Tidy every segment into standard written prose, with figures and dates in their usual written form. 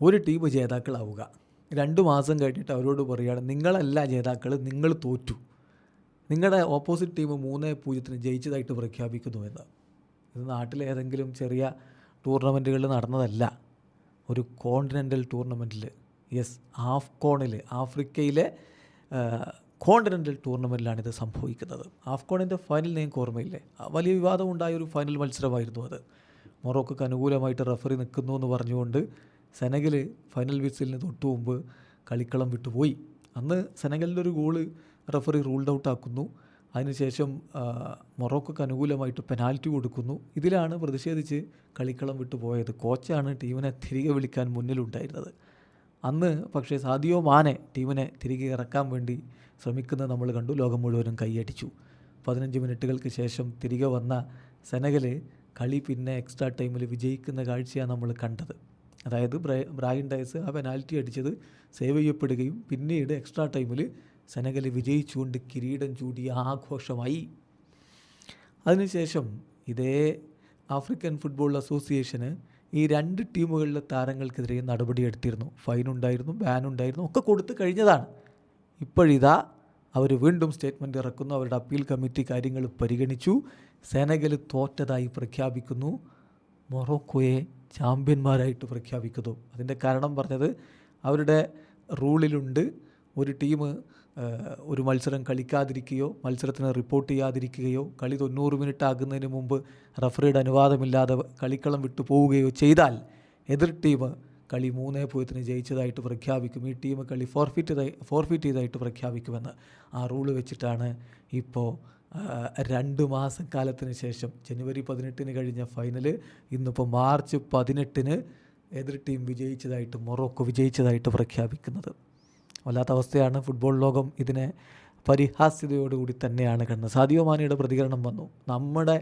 ഒരു ടീം ജേതാക്കളാവുക. 2 മാസം കഴിഞ്ഞിട്ട് അവരോട് പറയുകയാണ്, നിങ്ങളല്ല ജേതാക്കൾ, നിങ്ങൾ തോറ്റു, നിങ്ങളുടെ ഓപ്പോസിറ്റ് ടീം 3-0 ജയിച്ചതായിട്ട് പ്രഖ്യാപിക്കുന്നുവെന്ന്. ഇത് നാട്ടിലെ ഏതെങ്കിലും ചെറിയ ടൂർണമെൻറ്റുകളിൽ നടന്നതല്ല, ഒരു കോണ്ടിനെൻ്റൽ ടൂർണമെൻറ്റിൽ, യെസ്, ആഫ്കോണിൽ, ആഫ്രിക്കയിലെ കോണ്ടിനെൻ്റൽ ടൂർണമെൻറ്റിലാണിത് സംഭവിക്കുന്നത്. ആഫ്കോണിൻ്റെ ഫൈനൽ നിങ്ങൾക്ക് ഓർമ്മയില്ലേ? വലിയ വിവാദമുണ്ടായ ഒരു ഫൈനൽ മത്സരമായിരുന്നു അത്. മൊറോക്കോക്ക് അനുകൂലമായിട്ട് റഫറി നിൽക്കുന്നു എന്ന് പറഞ്ഞുകൊണ്ട് സെനഗൽ ഫൈനൽ വിസിലിന് തൊട്ടു മുമ്പ് കളിക്കളം വിട്ടുപോയി. അന്ന് സെനഗലിൻ്റെ ഒരു ഗോള് റഫറി റൂൾഡ് ഔട്ട് ആക്കുന്നു. അതിനുശേഷം മൊറോക്കോക്ക് അനുകൂലമായിട്ട് പെനാൽറ്റി കൊടുക്കുന്നു. ഇതിലാണ് പ്രതിഷേധിച്ച് കളിക്കളം വിട്ടുപോയത്. കോച്ചാണ് ടീമിനെ തിരികെ വിളിക്കാൻ മുന്നിലുണ്ടായിരുന്നത്. അന്ന് പക്ഷേ സാദിയോ മാനെ ടീമിനെ തിരികെ ഇറക്കാൻ വേണ്ടി ശ്രമിക്കുന്നത് നമ്മൾ കണ്ടു. ലോകം മുഴുവനും കൈയടിച്ചു. 15 മിനിറ്റുകൾക്ക് ശേഷം തിരികെ വന്ന സെനഗൽ കളി പിന്നെ എക്സ്ട്രാ ടൈമിൽ വിജയിക്കുന്ന കാഴ്ചയാണ് നമ്മൾ കണ്ടത്. അതായത് ബ്രയൻ ഡയസ് ആ പെനാൽറ്റി അടിച്ചത് സേവ് ചെയ്യപ്പെടുകയും പിന്നീട് എക്സ്ട്രാ ടൈമിൽ സെനഗൽ വിജയിച്ചുകൊണ്ട് കിരീടം ചൂടിയ ആഘോഷമായി. അതിനുശേഷം ഇതേ ആഫ്രിക്കൻ ഫുട്ബോൾ അസോസിയേഷന് ഈ 2 ടീമുകളിലെ താരങ്ങൾക്കെതിരെ നടപടിയെടുത്തിരുന്നു. ഫൈനുണ്ടായിരുന്നു, ബാനുണ്ടായിരുന്നു, ഒക്കെ കൊടുത്തു കഴിഞ്ഞതാണ്. ഇപ്പോഴിതാ അവർ വീണ്ടും സ്റ്റേറ്റ്മെൻറ്റ് ഇറക്കുന്നു. അവരുടെ അപ്പീൽ കമ്മിറ്റി കാര്യങ്ങൾ പരിഗണിച്ചു. സെനഗൽ തോറ്റതായി പ്രഖ്യാപിക്കുന്നു. മൊറോക്കോയെ ചാമ്പ്യന്മാരായിട്ട് പ്രഖ്യാപിക്കുന്നു. അതിൻ്റെ കാരണം പറഞ്ഞത് അവരുടെ റൂളിലുണ്ട്, ഒരു ടീം ഒരു മത്സരം കളിക്കാതിരിക്കുകയോ മത്സരത്തിന് റിപ്പോർട്ട് ചെയ്യാതിരിക്കുകയോ കളി 90 മിനിറ്റ് ആകുന്നതിന് മുമ്പ് റഫറിയുടെ അനുവാദമില്ലാതെ കളിക്കളം വിട്ടു പോവുകയോ ചെയ്താൽ എതിർ ടീം കളി 3-0 ജയിച്ചതായിട്ട് പ്രഖ്യാപിക്കും. ഈ ടീം കളി ഫോർഫിറ്റ് ചെയ്തായിട്ട് പ്രഖ്യാപിക്കുമെന്ന് ആ റൂള് വെച്ചിട്ടാണ് ഇപ്പോൾ 2 മാസക്കാലത്തിന് ശേഷം ജനുവരി 18 കഴിഞ്ഞ ഫൈനൽ ഇന്നിപ്പോൾ മാർച്ച് 18 എതിർ ടീം വിജയിച്ചതായിട്ട്, മൊറോക്കോ വിജയിച്ചതായിട്ട് പ്രഖ്യാപിക്കുന്നത്. വല്ലാത്ത അവസ്ഥയാണ്. ഫുട്ബോൾ ലോകം ഇതിനെ പരിഹാസ്യതയോടുകൂടി തന്നെയാണ് കാണുന്നത്. സാദിയോ മാനയുടെ പ്രതികരണം വന്നു. നമ്മുടെ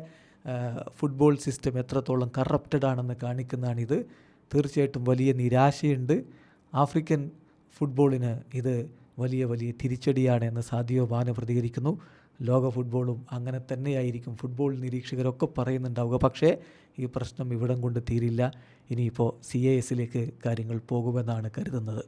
ഫുട്ബോൾ സിസ്റ്റം എത്രത്തോളം കറപ്റ്റഡ് ആണെന്ന് കാണിക്കുന്നതാണിത്. തീർച്ചയായിട്ടും വലിയ നിരാശയുണ്ട്. ആഫ്രിക്കൻ ഫുട്ബോളിന് ഇത് വലിയ വലിയ തിരിച്ചടിയാണ് എന്ന് സാദിയോ മാന പ്രതികരിക്കുന്നു. ലോക ഫുട്ബോളും അങ്ങനെ തന്നെയായിരിക്കും ഫുട്ബോൾ നിരീക്ഷകരൊക്കെ പറയുന്നുണ്ടാവുക. പക്ഷേ ഈ പ്രശ്നം ഇവിടം കൊണ്ട് തീരില്ല. ഇനിയിപ്പോൾ CASലേക്ക് കാര്യങ്ങൾ പോകുമെന്നാണ് കരുതുന്നത്.